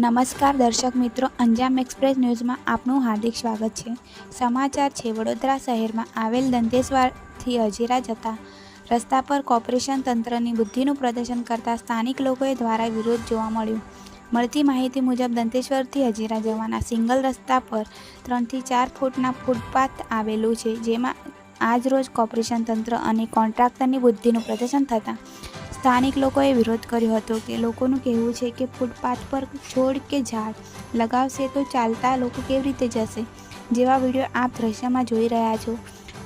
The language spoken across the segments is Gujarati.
નમસ્કાર દર્શક મિત્રો, અંજામ એક્સપ્રેસ ન્યૂઝમાં આપનું હાર્દિક સ્વાગત છે। સમાચાર છે વડોદરા શહેરમાં આવેલ દંતેશ્વરથી હજીરા જતા રસ્તા પર કોર્પોરેશન તંત્રની બુદ્ધિનું પ્રદર્શન કરતા સ્થાનિક લોકોએ દ્વારા વિરોધ જોવા મળ્યો। મળતી માહિતી મુજબ દંતેશ્વરથી હજીરા જવાના સિંગલ રસ્તા પર 3 થી 4 ફૂટના ફૂટપાથ આવેલું છે, જેમાં આજરોજ કોર્પોરેશન તંત્ર અને કોન્ટ્રાક્ટરની બુદ્ધિનું પ્રદર્શન થતાં સ્થાનિક લોકોએ વિરોધ કર્યો હતો કે લોકોનું કહેવું છે કે ફૂટપાથ પર છોડ કે ઝાડ લગાવશે તો ચાલતા લોકો કેવી રીતે જશે। જેવા વિડીયો આપ દ્રશ્યમાં જોઈ રહ્યા છો।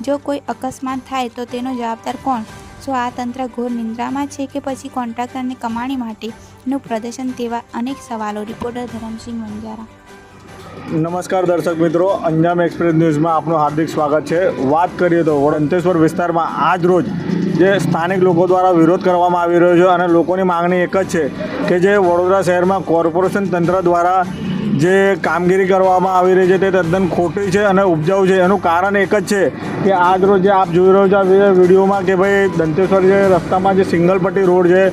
જો કોઈ અકસ્માત થાય તો તેનો જવાબદાર કોણ? શું આ તંત્ર ઘોર નિંદ્રામાં છે કે પછી કોન્ટ્રાક્ટરની કમાણી માટેનું પ્રદર્શન? તેવા અનેક સવાલો। રિપોર્ટર ધરમસિંહ વંજારા। નમસ્કાર દર્શક મિત્રો, અંજામ એક્સપ્રેસ ન્યૂઝમાં આપનું હાર્દિક સ્વાગત છે। વાત કરીએ તો દંતેશ્વર વિસ્તારમાં આજ રોજ જે સ્થાનિક લોકો દ્વારા વિરોધ કરવામાં આવી રહ્યો છે અને લોકોની માંગણી એક જ છે કે જે વડોદરા શહેરમાં કોર્પોરેશન તંત્ર દ્વારા જે કામગીરી કરવામાં આવી રહી છે તે તદ્દન ખોટી છે અને ઉપજાઉ છે। એનું કારણ એક જ છે કે આજ રોજ જે આપ જોઈ રહ્યો છો આ વિડીયોમાં કે ભાઈ દંતેશ્વર જે રસ્તામાં જે સિંગલ પટ્ટી રોડ છે,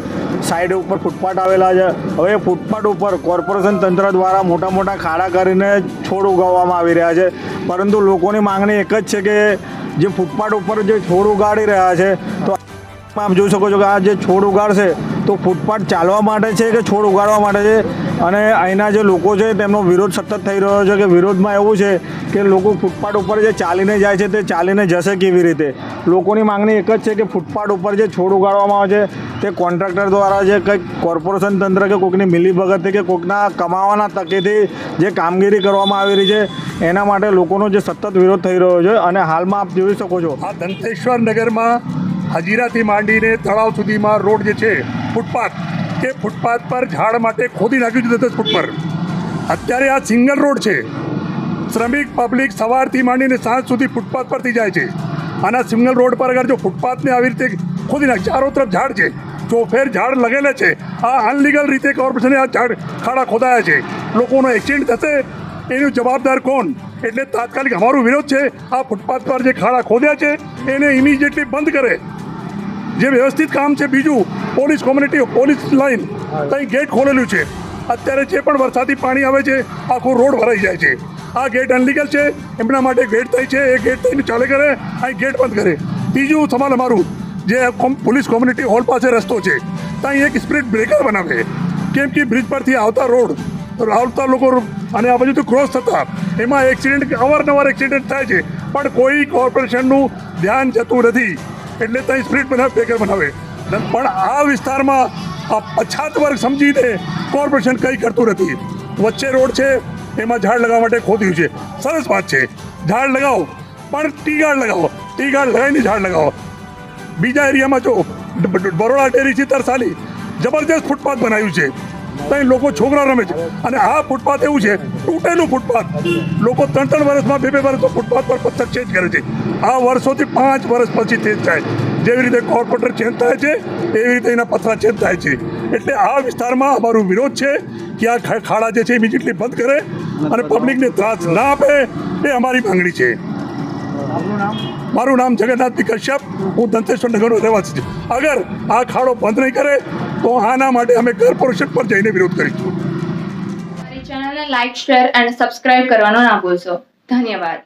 સાઈડ ઉપર ફૂટપાથ આવેલા છે। હવે ફૂટપાથ ઉપર કોર્પોરેશન તંત્ર દ્વારા મોટા મોટા ખાડા કરીને છોડ ઉગાવવામાં આવી રહ્યા છે, પરંતુ લોકોની માંગણી એક જ છે કે જે ફૂટપાથ ઉપર જે છોડ ઉગાડી રહ્યા છે તો આપ જોઈ શકો છો કે આ જે છોડ ઉગાડશે તો ફૂટપાથ ચાલવા માટે છે કે છોડ ઉગાડવા માટે છે। અને અહીંના જે લોકો છે તેમનો વિરોધ સતત થઈ રહ્યો છે કે વિરોધમાં એવું છે કે લોકો ફૂટપાથ ઉપર જે ચાલીને જાય છે તે ચાલીને જશે કેવી રીતે। લોકોની માંગણી એક જ છે કે ફૂટપાથ ઉપર જે છોડ ઉગાડવામાં આવે છે તે કોન્ટ્રાક્ટર દ્વારા જે કંઈક કોર્પોરેશન તંત્ર કે કોઈકની મિલીભગતથી કે કોઈકના કમાવાના તકેથી જે કામગીરી કરવામાં આવી રહી છે એના માટે લોકોનો જે સતત વિરોધ થઈ રહ્યો છે। અને હાલમાં આપ જોઈ શકો છો આ દંતેશ્વર નગરમાં હજીરાથી માંડીને તળાવ સુધીમાં રોડ જે છે ફૂટપાથ, તે ફૂટપાથ પર ઝાડ માટે ખોદી નાખ્યું છે 10 ફૂટ પર। અત્યારે આ સિંગલ રોડ છે, શ્રમિક પબ્લિક સવારથી માંડીને સાંજ સુધી ફૂટપાથ પરથી જાય છે। આના સિંગલ રોડ પર અગર જો ફૂટપાથને આવી રીતે ખોદી નાખે, ચારો તરફ ઝાડ છે, ચોફેર ઝાડ લગેલા છે, આ અનલીગલ રીતે કોર્પોરેશને આ ઝાડ ખાડા ખોદાયા છે, લોકોનો એક્સિડન્ટ થશે એનું જવાબદાર કોણ? એટલે તાત્કાલિક અમારો વિરોધ છે આ ફૂટપાથ પર જે ખાડા ખોદ્યા છે એને ઇમિડિયેટલી બંધ કરે, જે વ્યવસ્થિત કામ છે। બીજું, પોલીસ કોમ્યુનિટી, પોલીસ લાઈન ત્યાં ગેટ ખોલેલું છે, અત્યારે જે પણ વરસાદી પાણી આવે છે આખો રોડ ભરાઈ જાય છે। આ ગેટ અનલીગલ છે, એમના માટે ગેટ થઈ છે, એ ગેટ થઈને ચાલે કરે, અહીં ગેટ બંધ કરે। બીજું સવાલ અમારું, જે પોલીસ કોમ્યુનિટી હોલ પાસે રસ્તો છે ત્યાં એક સ્પીડ બ્રેકર બનાવે, કેમ કે બ્રિજ પરથી આવતા રોડ આવતા લોકો અને આ બધું તો ક્રોસ થતા એમાં એક્સિડન્ટ, અવારનવાર એક્સિડન્ટ થાય છે, પણ કોઈ કોર્પોરેશનનું ધ્યાન જતું નથી, એટલે ત્યાં સ્પીડ બ્રેકર બનાવે। પણ આ વિસ્તારમાં આ પછાત વર્ગ સમજીને કોર્પોરેશન કંઈ કરતું નથી। વચ્ચે રોડ છે, એમાં ઝાડ લગાવવા માટે ખોદ્યું છે, સરસ વાત છે, ઝાડ લગાવો, પણ ટી ગાર્ડ લગાવો, ટી ગાર્ડ લગાવીને ઝાડ લગાવો। બીજા એરિયામાં જો બરોડા ડેરીથી તરસાલી જબરજસ્ત ફૂટપાથ બનાવ્યું છે, ત્યાં લોકો છોકરા રમે છે, અને આ ફૂટપાથ એવું છે તૂટેલું ફૂટપાથ, લોકો 3 વર્ષમાં 2 વર્ષમાં ફૂટપાથ પર પથ્થર ચેન્જ કરે છે। આ વર્ષોથી 5 વર્ષ પછી ચેન્જ થાય, જેવી રીતે કોર્પોરેટર ચેન્જ થાય છે એવી રીતે એના પથ્થર ચેન્જ થાય છે। એટલે આ વિસ્તારમાં અમારો વિરોધ છે કે આ ખાડા જે છે ઇમિડિયેટલી બંધ કરે અને પબ્લિકને ત્રાસ ના આપે, એ અમારી માંગણી છે। મારું નામ જગન્નાથ કશ્યપ, હું દંતેશ્વર નગરનો રહેવાસી છું। અગર આ ખાડો બંધ નહીં કરે તો આના માટે અમે કોર્પોરેશન પર જઈને વિરોધ કરીશું। અમારી ચેનલને લાઈક, શેર અને સબસ્ક્રાઇબ કરવાનો ના ભૂલશો। ધન્યવાદ।